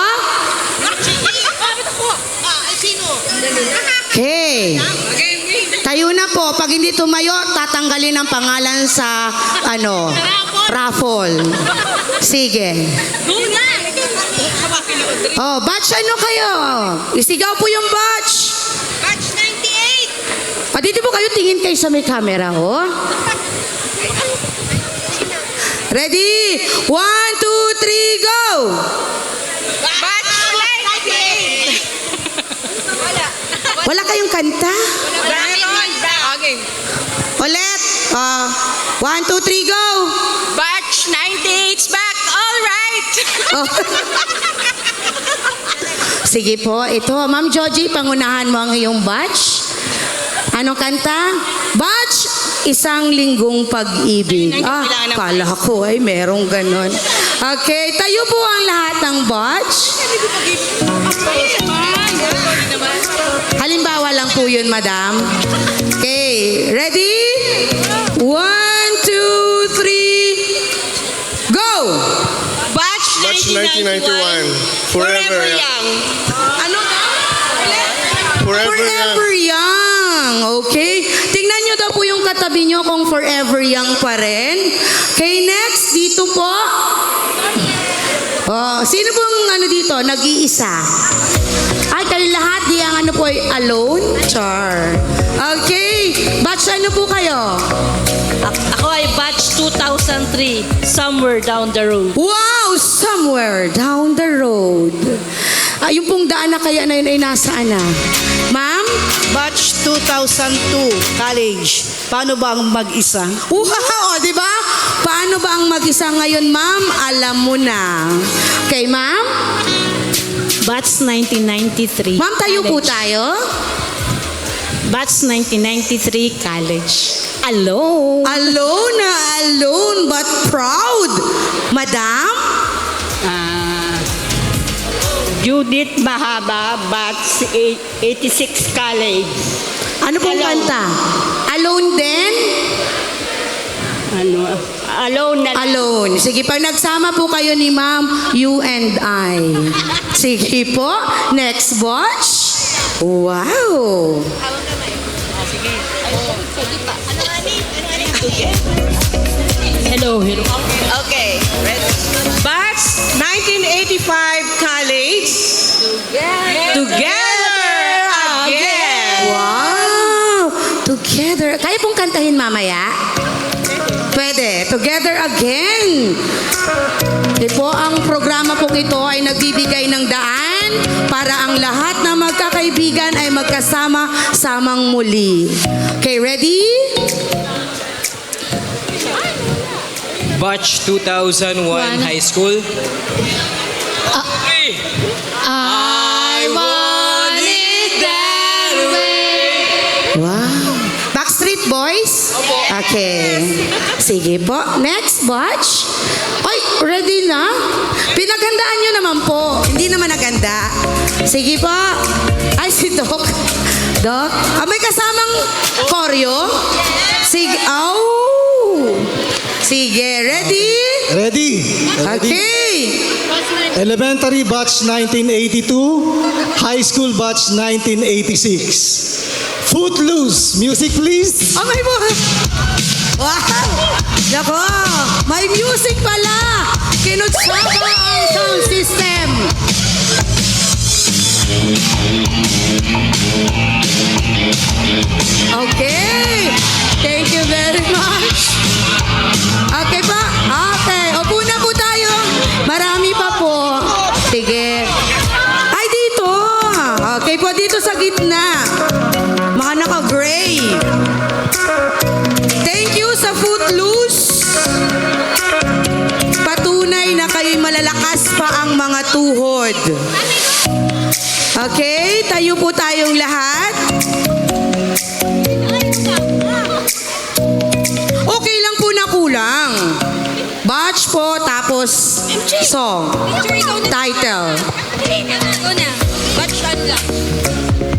Okay. Tayo na po. Pag hindi tumayo, tatanggalin ang pangalan sa raffle. Sige. Oh, batch ano kayo? Isigaw po yung batch. Batch 98. Dito po kayo, tingin kayo sa may camera, oh. Ready? 1, 2, 3, go! Batch 98. Wala kayong kanta? Okay. Ulit. 1, 2, 3, go! Batch 98's back. All right. Oh. Sige po, ito. Ma'am Joji, pangunahan mo ang iyong batch. Anong kanta? Batch, isang linggong pag-ibig. Kala ko ay merong ganon. Okay, tayo po ang lahat ng batch. Halimbawa lang po yun, madam. Okay, ready? 1, 2, 3, go! Batch 1991. Forever Young. Ano? Forever Young. Forever young. Okay. Tingnan nyo daw po yung katabi nyo kung forever young pa rin. Okay, next. Dito po. Oh, sino pong ano dito? Nag-iisa. Ay, kayo lahat di ang ano po ay alone? Char. Okay. Batch ano po kayo? Ako ay batch 2003, somewhere down the road. Wow! Somewhere down the road. Yung pong daan na kaya na yun ay nasaan na? Ma'am? Batch 2002, college. Paano ba ang mag-isa? Wow! Di ba? Paano ba ang mag-isa ngayon, ma'am? Alam mo na. Okay, ma'am? Batch 1993. Ma'am, tayo po tayo. Batch 1993, college. Alone. Alone na alone but proud. Madam? Judith Mahaba, batch 86, college. Ano pong kanta? Alone din? Alone na Alone. Sige, pag nagsama po kayo ni ma'am, you and I. Sige po. Next watch. Wow. Hello. Okay, ready? Batch 1985 college. Together again. Wow. Together. Kaya pong kantahin mamaya? Pwede. Together again. Di po, ang programa po ito ay nagbibigay ng daan para ang lahat na magkakaibigan ay magkasama-samang muli. Okay, ready? Batch 2001 high school. I want it that way. Wow. Backstreet Boys? Okay. Sige po. Next batch. Ay, ready na? Pinaghandaan nyo naman po. Hindi naman naganda. Sige po. Ay, si Doc. Doc? May kasamang koryo? Sige. Oh. Sige. Ready? Ready? Okay. Elementary batch 1982, high school batch 1986. Footloose, music please. Oh, may wow! Nako, may music pala. Kinutsaba ang sound system. Okay. Thank you very much. Okay pa? Okay. Upo na po tayo. Marami pa po. Sige. Ay, dito. Okay po, dito sa gitna. Mga naka-gray. Thank you sa Footloose. Patunay na kayo'y malalakas pa ang mga tuhod. Okay, tayo po tayong lahat. Okay lang po na kulang. Batch po, tapos song. Title. Batch ano lang?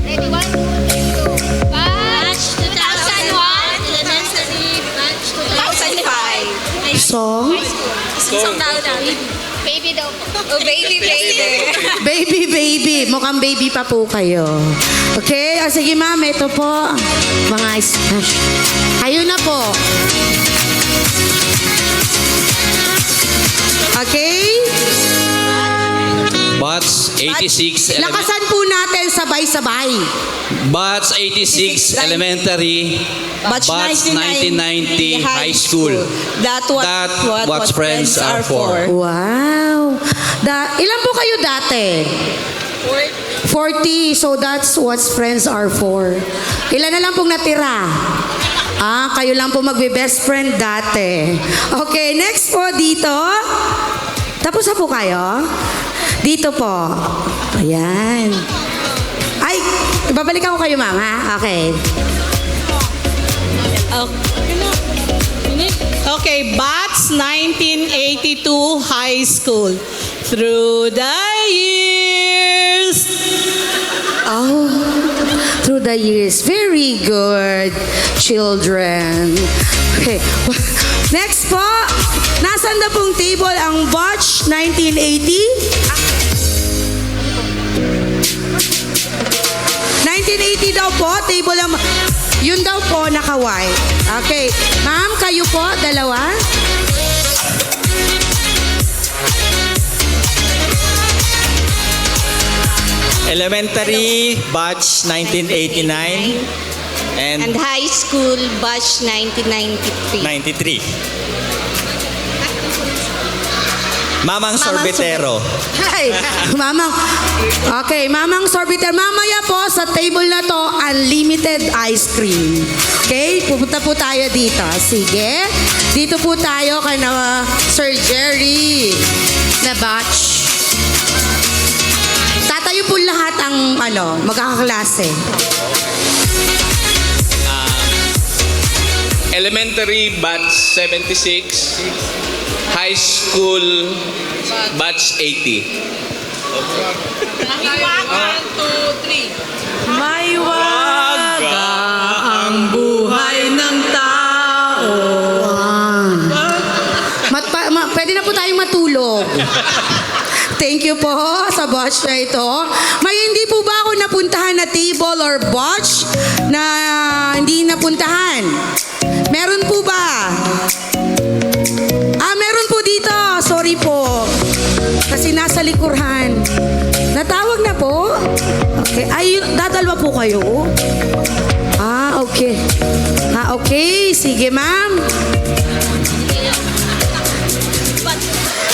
Ready, 1, 2, batch 2001, elementary, batch 2005. Song? Isang tao na. Baby daw po. Oh, baby. Baby, baby. Mukhang baby pa po kayo. Okay? O sige ma'am, ito po. Mga smash. Kayo na po. Okay? Batch 86 Lakasan po natin sabay-sabay. Batch 86 elementary. Batch 1990 high school. That what friends are for. Wow. Ilan po kayo dati? 40. So that's what friends are for. Ilan na lang pong natira? Kayo lang po magbe-best friend dati. Okay, next po dito. Tapos na po kayo? Dito po. Ayan. Ay, ibabalikan ko kayo, ma'am, ha? Okay. Okay, Batch 1982 High School. Through the years. Oh, through the years. Very good, children. Okay. Next po, nasan na pong table ang batch 1980? 1980 daw po, table ang... Yun daw po, naka-white. Okay. Ma'am, kayo po, dalawa? Elementary, batch 1989 and high school, batch 1993. 93. Mamang Sorbetero. Hi, Mamang. Okay, Mamang Sorbiter. Mamaya po sa table na to, unlimited ice cream. Okay, pupunta po tayo dito. Sige. Dito po tayo kay na Sir Jerry na batch. Tatayo po lahat ang magkakaklase. Elementary, batch 76. High school, batch 80. May waga ang buhay ng tao. Pwede na po tayong matulog. Thank you po sa batch na ito. May hindi po ba ako napuntahan na table or batch na hindi napuntahan? Meron po ba? Meron po dito. Sorry po. Kasi nasa likurhan. Natawag na po? Okay. Ay, dadalwa po kayo? Okay. Okay. Sige, ma'am.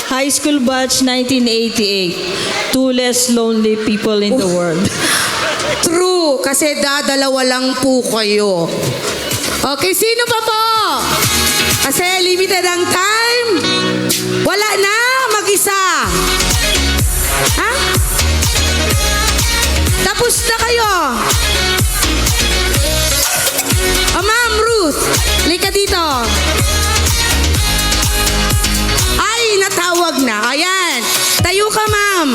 High school batch 1988. Two less lonely people in the world. True. Kasi dadalawa lang po kayo. Okay, sino pa po? Kasi limited ang time. Wala na, mag-isa. Ha? Tapos na kayo. Ma'am Ruth, lika dito. Ay, natawag na. Ayan. Tayo ka, ma'am.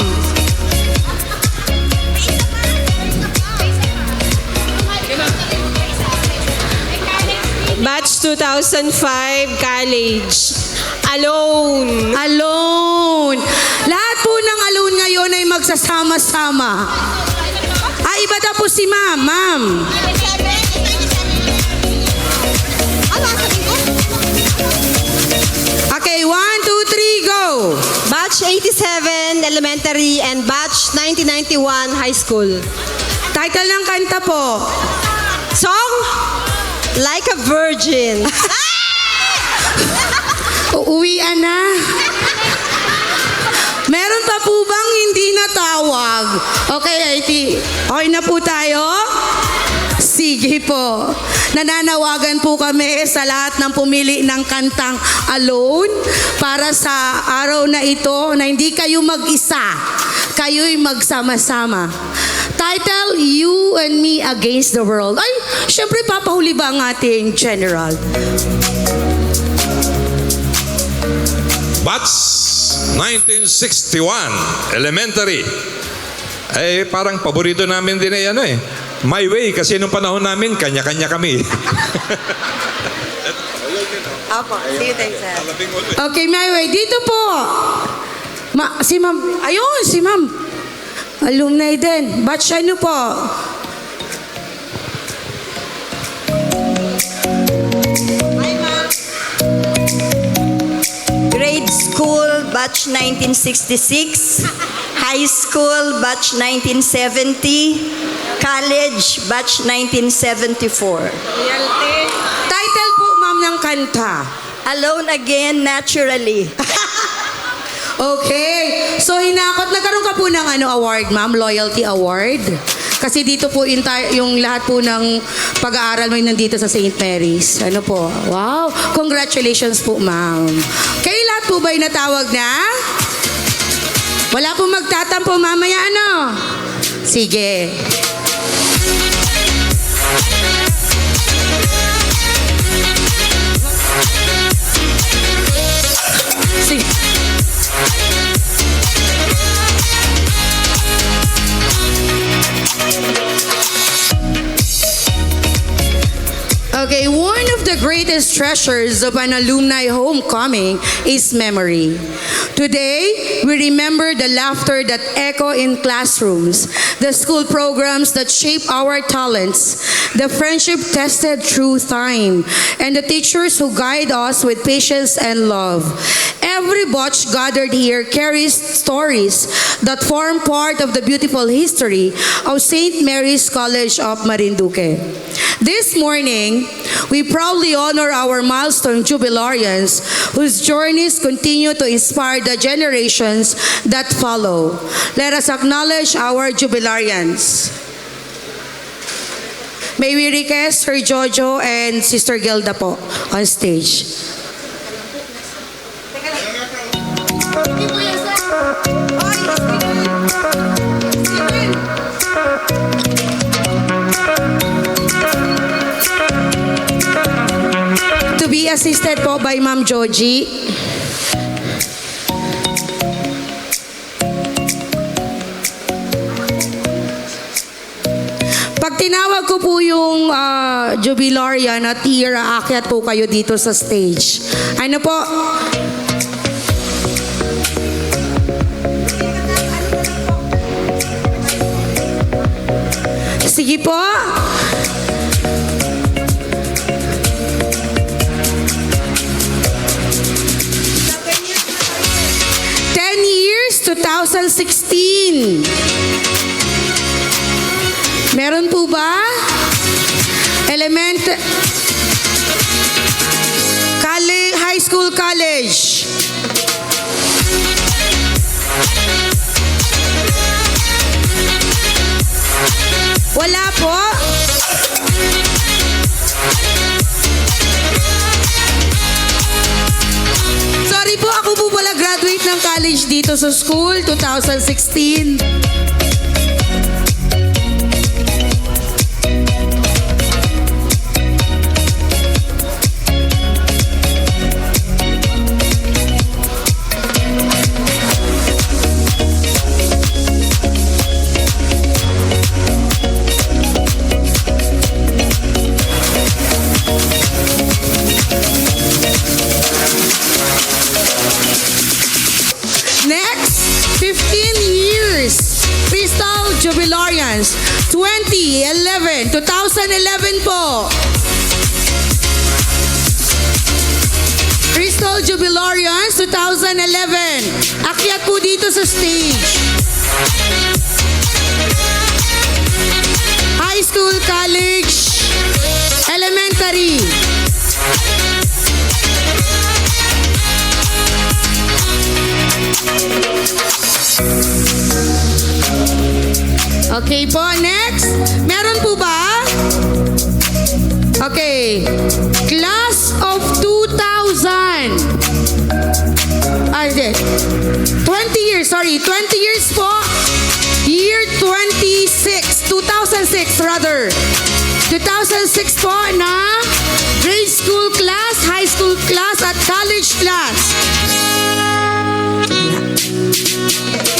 Batch 2005 college. Alone. Alone. Lahat po ng alone ngayon ay magsasama-sama. Iba na po si ma'am. Ma'am. Okay, 1, 2, 3, go. Batch 87 elementary and batch 1991 high school. Title ng kanta po. Song? Like a Virgin. Uuwian na. Meron pa po bang hindi natawag? Okay, IT. Okay na po tayo? Sige po. Nananawagan po kami sa lahat ng pumili ng kantang Alone para sa araw na ito na hindi kayo mag-isa. Kayo'y magsama-sama. Title, You and Me Against the World. Ay, syempre papahuli ba ang ating general? Batch 1961, elementary. Parang paborito namin din My Way, kasi nung panahon namin, kanya-kanya kami. Apo, see you next time. Okay, My Way. Dito po. Si ma'am. Ayun, si ma'am. Alumni din. Batch ano po? Grade school, batch 1966. High school, batch 1970. College, batch 1974. Title po, ma'am, ng kanta. Alone Again, Naturally. Okay. So, nagkaroon ka po ng award, ma'am? Loyalty Award? Kasi dito po yung lahat po ng pag-aaral mo nandito sa St. Mary's. Ano po? Wow. Congratulations po, ma'am. Kayo lahat po ba'y natawag na? Wala pong magtatampo mamaya, ano? Sige. Sige. Okay, one of the greatest treasures of an alumni homecoming is memory. Today, we remember the laughter that echo in classrooms, the school programs that shape our talents, the friendship tested through time, and the teachers who guide us with patience and love. Every batch gathered here carries stories that form part of the beautiful history of St. Mary's College of Marinduque. This morning, we proudly honor our milestone jubilarians whose journeys continue to inspire the generations that follow. Let us acknowledge our jubilarians. May we request Sir Jojo and Sister Gilda po on stage. To be assisted po by Ma'am Joji. Pag tinawag ko po yung jubilarian at tira, aakyat po kayo dito sa stage. Ano po? Sige po. Years 2016. Meron po ba? High school, college. Wala po. Sorry po, ako po pala graduate ng college dito sa school, 2016. Next, 15 years. Crystal Jubilarians, 2011 po. Crystal Jubilarians, 2011. Akyat po dito sa stage. High school, college, elementary. Okay po, next. Meron po ba? Okay. Class of 2000. Hindi. 20 years, sorry. 20 years po. Year 2006 rather. 2006 po na grade school class, high school class, at college class.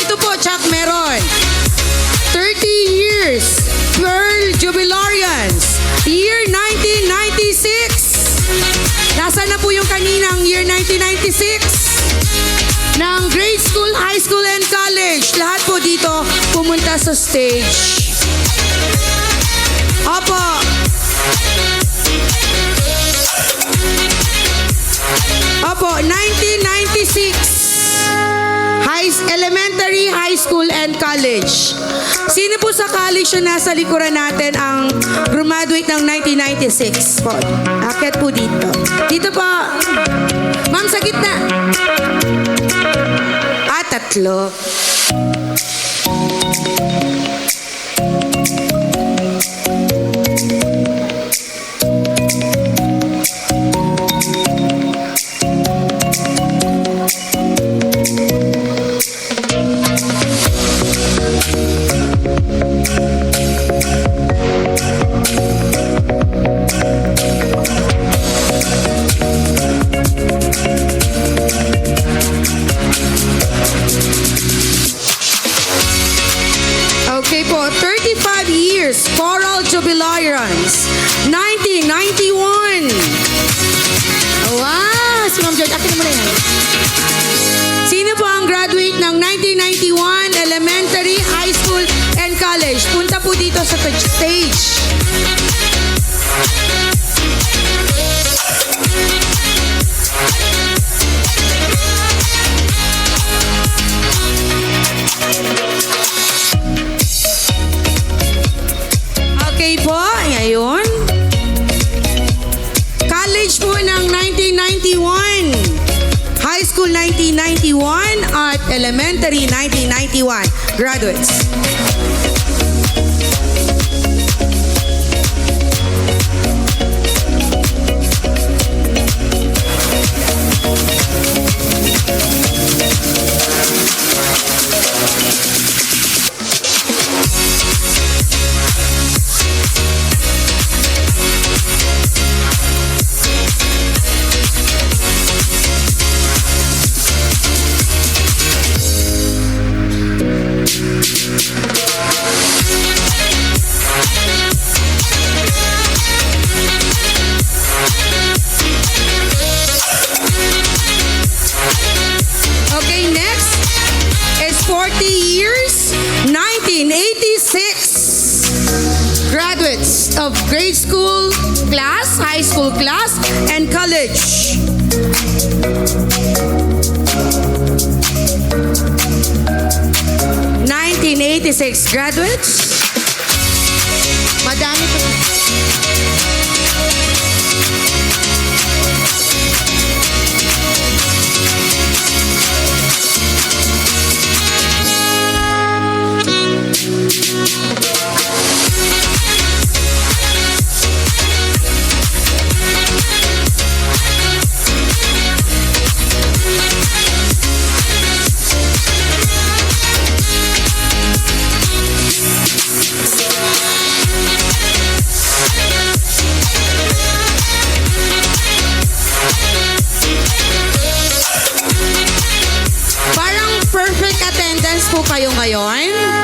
Ito po, Chuck, meron. 30 years, Pearl Jubilarians, year 1996. Nasaan na po yung kaninang year 1996? Ng grade school, high school, and college. Lahat po dito pumunta sa stage. Opo. Opo, 1996. Elementary, high school, and college. Sino po sa college na nasa likuran natin ang graduate ng 1996 po? Akit po dito. Dito po. Ma'am, sa gitna. Tatlo. Lawrence, 1991. Wow! Si Ma'am George, akin naman na yan. Sino po ang graduate ng 1991 elementary, high school, and college? Punta po dito sa stage. Okay po, ngayon. College po ng 1991. High school 1991 at elementary 1991 graduates. Okay, next is 40 years, 1986. Graduates of grade school class, high school class, and college. '86 graduates. Madami po. Parang perfect attendance po kayo ngayon.